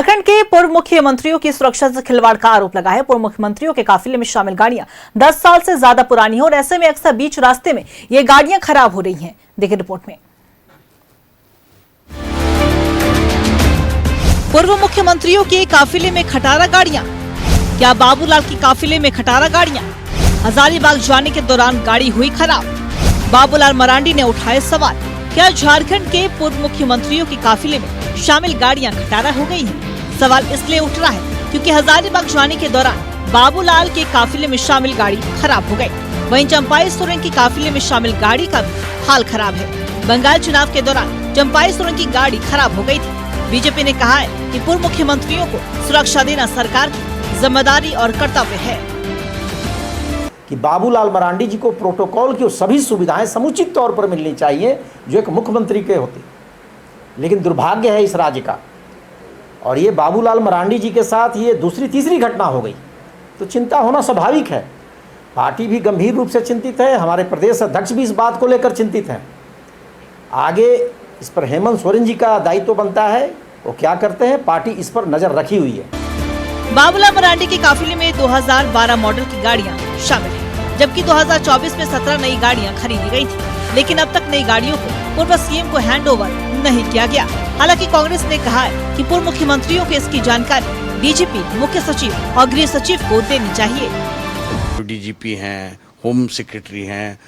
उत्तराखंड के पूर्व मुख्यमंत्रियों की सुरक्षा से खिलवाड़ का आरोप लगा है। पूर्व मुख्यमंत्रियों के काफिले में शामिल गाड़ियां 10 साल से ज्यादा पुरानी हैं और ऐसे में अक्सर बीच रास्ते में ये गाड़ियां खराब हो रही हैं। देखिए रिपोर्ट में। पूर्व मुख्यमंत्रियों के काफिले में खटारा गाड़ियां। क्या बाबूलाल के काफिले में खटारा गाड़ियां? हजारीबाग जाने के दौरान गाड़ी हुई खराब। बाबूलाल मरांडी ने उठाए सवाल, क्या झारखंड के पूर्व मुख्यमंत्रियों के काफिले में शामिल गाड़ियां खटारा हो गई हैं? सवाल इसलिए उठ रहा है क्योंकि हजारीबाग जाने के दौरान बाबूलाल के काफिले में शामिल गाड़ी खराब हो गई। वहीं चंपाई सोरेन के काफिले में शामिल गाड़ी का भी हाल खराब है। बंगाल चुनाव के दौरान चंपाई सोरेन की गाड़ी खराब हो गई थी। बीजेपी ने कहा है कि पूर्व मुख्यमंत्रियों को सुरक्षा देना सरकार की जिम्मेदारी और कर्तव्य है। कि बाबूलाल मरांडी जी को प्रोटोकॉल की सभी सुविधाएं समुचित तौर पर मिलनी चाहिए जो एक मुख्यमंत्री के होते, लेकिन दुर्भाग्य है इस राज्य का। और ये बाबूलाल मरांडी जी के साथ ये दूसरी तीसरी घटना हो गई, तो चिंता होना स्वाभाविक है। पार्टी भी गंभीर रूप से चिंतित है, हमारे प्रदेश अध्यक्ष भी इस बात को लेकर चिंतित हैं। आगे इस पर हेमंत सोरेन जी का दायित्व बनता है, वो क्या करते हैं, पार्टी इस पर नजर रखी हुई है। बाबूलाल मरांडी के काफिले में 2012 मॉडल की गाड़ियां शामिल हैं, जबकि 2024 में 17 नई गाड़ियां खरीदी गई थी, लेकिन अब तक नई गाड़ियों को पूर्व सीएम को हैंडओवर नहीं किया गया। हालांकि कांग्रेस ने कहा है कि पूर्व मुख्यमंत्रियों को इसकी जानकारी डीजीपी, मुख्य सचिव और गृह सचिव को देनी चाहिए। डीजीपी हैं, होम सेक्रेटरी हैं,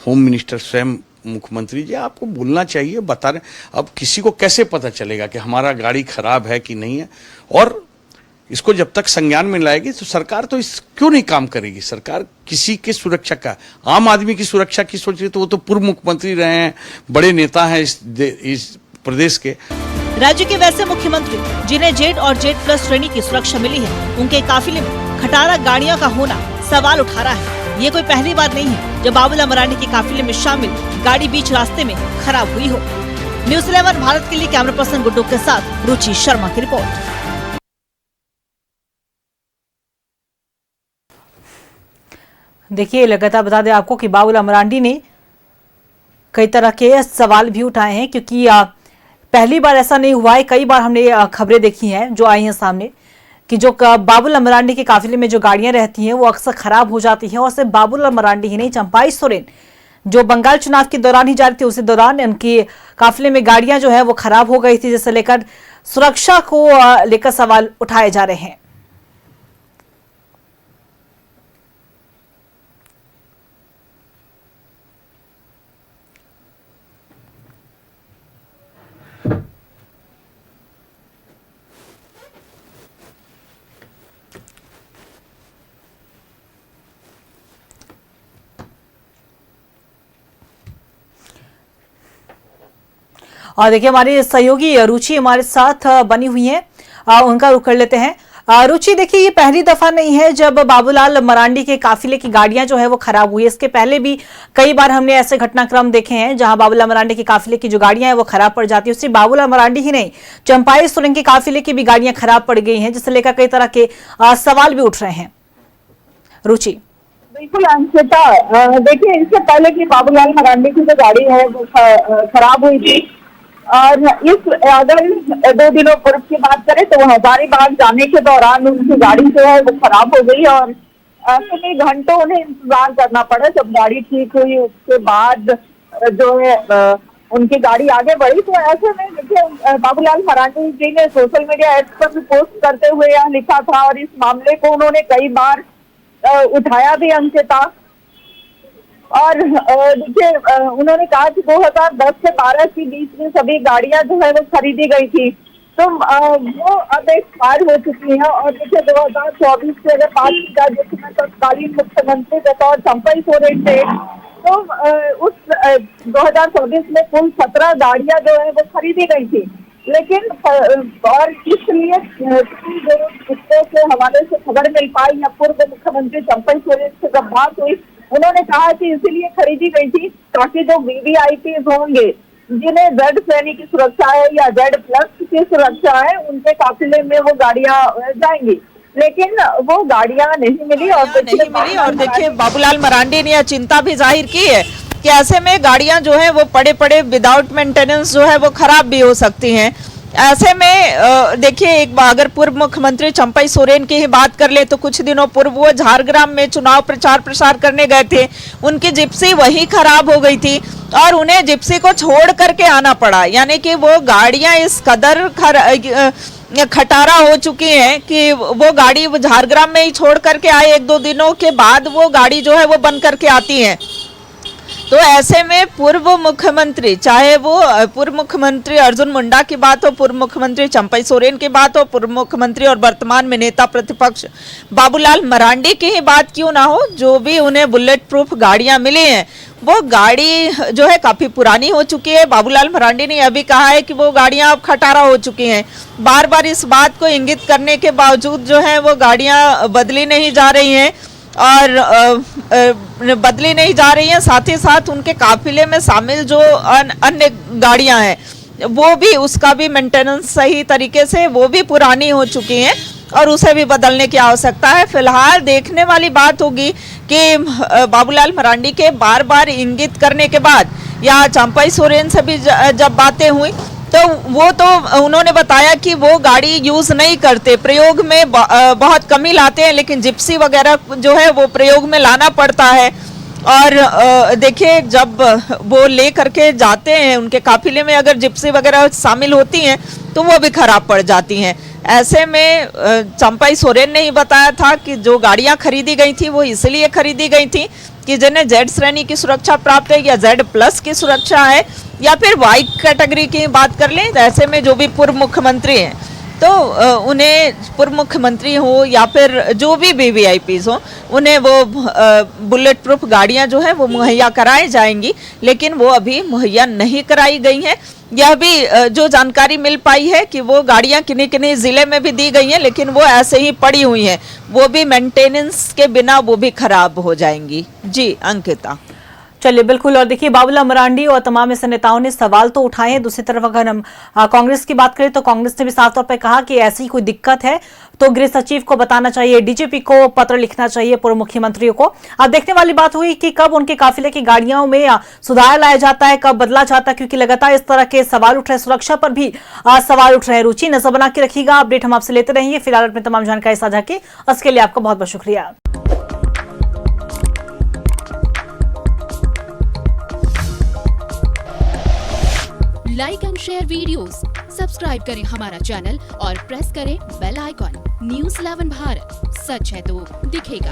होम मिनिस्टर स्वयं मुख्यमंत्री जी, आपको बोलना चाहिए, बता रहे। अब किसी को कैसे पता चलेगा कि हमारा गाड़ी खराब है कि नहीं है? और इसको जब तक संज्ञान में लाएगी तो सरकार तो इस क्यों नहीं काम करेगी? सरकार किसी की सुरक्षा का, आम आदमी की सुरक्षा की सोच रही, तो वो तो पूर्व मुख्यमंत्री रहे हैं, बड़े नेता हैं इस प्रदेश के। राज्य के वैसे मुख्यमंत्री जिन्हें जेड और जेड प्लस श्रेणी की सुरक्षा मिली है, उनके काफिले में खटारा गाड़ियों का होना सवाल उठा रहा है। ये कोई पहली बार नहीं है जब बाबूलाल मरांडी के काफिले में शामिल गाड़ी बीच रास्ते में खराब हुई हो। न्यूज़ 11 भारत के लिए कैमरा पर्सन गुड्डू के साथ रुचि शर्मा की रिपोर्ट। देखिए, लगातार बता दें आपको कि बाबूलाल मरांडी ने कई तरह के सवाल भी उठाए हैं, क्योंकि पहली बार ऐसा नहीं हुआ है। कई बार हमने खबरें देखी हैं जो आई हैं सामने कि जो बाबूलाल मरांडी के काफिले में जो गाड़ियां रहती हैं वो अक्सर खराब हो जाती हैं। और सिर्फ बाबूलाल मरांडी ही नहीं, चंपाई सोरेन जो बंगाल चुनाव के दौरान ही जा रही थी, उसी दौरान उनके काफिले में गाड़ियां जो है वो खराब हो गई थी, जिसे लेकर सुरक्षा को लेकर सवाल उठाए जा रहे हैं। और देखिए, हमारी सहयोगी रुचि हमारे साथ बनी हुई है, उनका रुख कर लेते हैं। रुचि, देखिए, ये पहली दफा नहीं है जब बाबूलाल मरांडी के काफिले की गाड़ियां जो है वो खराब हुई है। इसके पहले भी कई बार हमने ऐसे घटनाक्रम देखे हैं जहां बाबूलाल मरांडी के काफिले की जो गाड़ियां हैं वो खराब पड़ जाती है। उससे बाबूलाल मरांडी ही नहीं, चंपाई सोरेन के काफिले की भी गाड़ियां खराब पड़ गई हैं, जिसे लेकर कई तरह के सवाल भी उठ रहे हैं। रुचि। बिल्कुल अंकिता, देखिए, इससे पहले कि बाबूलाल मरांडी की जो गाड़ी है वो खराब हुई थी, और इस अगर 2 दिनों पूर्व की बात करें तो हजारीबाग जाने के दौरान उनकी गाड़ी जो है वो खराब हो गई और कई घंटों उन्हें इंतजार करना पड़ा। जब गाड़ी ठीक हुई उसके बाद जो है उनकी गाड़ी आगे बढ़ी। तो ऐसे में देखिए, बाबूलाल मरांडी जी ने सोशल मीडिया एड्स पर भी पोस्ट करते हुए यह लिखा था, और इस मामले को उन्होंने कई बार उठाया भी अंकिता। और देखिए, उन्होंने कहा कि 2010 से 12 के बीच में सभी गाड़ियां जो है वो खरीदी गई थी, तो वो अब एक्सपायर हो चुकी हैं। और देखिए, 2024 से अगर बात की जाए, जिसमें तत्कालीन मुख्यमंत्री बतौर चंपाई सोरेन थे, तो उस 2024 में कुल 17 गाड़ियां जो है वो खरीदी गई थी। लेकिन और इसलिए सूत्रों के हवाले से खबर मिल पाई या पूर्व मुख्यमंत्री चंपाई सोरेन से जब बात हुई, उन्होंने कहा कि इसीलिए खरीदी गई थी ताकि जो वीवीआईपी होंगे, जिन्हें जेड श्रेणी की सुरक्षा है या जेड प्लस की सुरक्षा है, उनके काफिले में वो गाड़ियां जाएंगी। लेकिन वो गाड़ियां नहीं मिली। और देखिए, बाबूलाल मरांडी ने यह चिंता भी जाहिर की है कि ऐसे में गाड़ियां जो है वो पड़े पड़े विदाउट मेंटेनेंस जो है वो खराब भी हो सकती हैं। ऐसे में देखिए, एक बार अगर पूर्व मुख्यमंत्री चंपई सोरेन की ही बात कर ले तो कुछ दिनों पूर्व वो झारग्राम में चुनाव प्रचार प्रसार करने गए थे, उनकी जिप्सी वहीं खराब हो गई थी और उन्हें जिप्सी को छोड़ करके आना पड़ा। यानी कि वो गाड़ियां इस कदर खटारा हो चुकी हैं कि वो गाड़ी झारग्राम में ही छोड़ करके आए, 1-2 दिनों के बाद वो गाड़ी जो है वो बन करके आती है। तो ऐसे में पूर्व मुख्यमंत्री, चाहे वो पूर्व मुख्यमंत्री अर्जुन मुंडा की बात हो, पूर्व मुख्यमंत्री चंपई सोरेन की बात हो, पूर्व मुख्यमंत्री और वर्तमान में नेता प्रतिपक्ष बाबूलाल मरांडी की ही बात क्यों ना हो, जो भी उन्हें बुलेट प्रूफ गाड़ियां मिली हैं वो गाड़ी जो है काफी पुरानी हो चुकी है। बाबूलाल मरांडी ने यह भी कहा है कि वो गाड़ियां अब खटारा हो चुकी हैं। बार बार इस बात को इंगित करने के बावजूद जो है वो गाड़ियां बदली नहीं जा रही हैं और बदली नहीं जा रही हैं। साथ ही साथ उनके काफिले में शामिल जो अन्य गाड़ियां हैं वो भी, उसका भी मेंटेनेंस सही तरीके से, वो भी पुरानी हो चुकी हैं और उसे भी बदलने की आवश्यकता है। फिलहाल देखने वाली बात होगी कि बाबूलाल मरांडी के बार बार इंगित करने के बाद या चंपई सोरेन से भी जब बातें हुई तो वो तो उन्होंने बताया कि वो गाड़ी यूज नहीं करते, प्रयोग में बहुत कमी लाते हैं, लेकिन जिप्सी वगैरह जो है वो प्रयोग में लाना पड़ता है। और देखिए, जब वो ले करके जाते हैं उनके काफिले में अगर जिप्सी वगैरह शामिल होती हैं तो वो भी खराब पड़ जाती हैं। ऐसे में चंपई सोरेन ने ही बताया था कि जो गाड़ियां खरीदी गई थी वो इसलिए खरीदी गई थी कि जिन्हें जेड श्रेणी की सुरक्षा प्राप्त है या जेड प्लस की सुरक्षा है या फिर वाई कैटेगरी की बात कर लें। ऐसे में जो भी पूर्व मुख्यमंत्री हैं तो उन्हें, पूर्व मुख्यमंत्री हो या फिर जो भी वीवीआईपीज हो, उन्हें वो बुलेट प्रूफ गाड़ियां जो है वो मुहैया कराई जाएंगी, लेकिन वो अभी मुहैया नहीं कराई गई हैं। यह भी जो जानकारी मिल पाई है कि वो गाड़ियां किन्हीं किन्हीं जिले में भी दी गई हैं, लेकिन वो ऐसे ही पड़ी हुई हैं, वो भी मेंटेनेंस के बिना वो भी खराब हो जाएंगी। जी अंकिता। चलिए, बिल्कुल। और देखिए, बाबूलाल मरांडी और तमाम ऐसे नेताओं ने सवाल तो उठाए हैं। दूसरी तरफ अगर हम कांग्रेस की बात करें तो कांग्रेस ने भी साफ तौर पर कहा कि ऐसी कोई दिक्कत है तो गृह सचिव को बताना चाहिए, डीजीपी को पत्र लिखना चाहिए, पूर्व मुख्यमंत्रियों को। अब देखने वाली बात हुई कि कब उनके काफिले की गाड़ियों में सुधार लाया जाता है, कब बदला जाता है, क्योंकि लगातार इस तरह के सवाल उठ रहे हैं। सुरक्षा पर भी सवाल उठ रहे हैं। रुचि, नजर बना के रखिएगा, अपडेट हम आपसे लेते रहेंगे। फिलहाल अपनी तमाम जानकारी साझा की, उसके लिए आपका बहुत बहुत शुक्रिया। Like and share videos, subscribe करें हमारा चैनल और प्रेस करें बेल आइकॉन। न्यूज़ 11 भारत, सच है तो दिखेगा।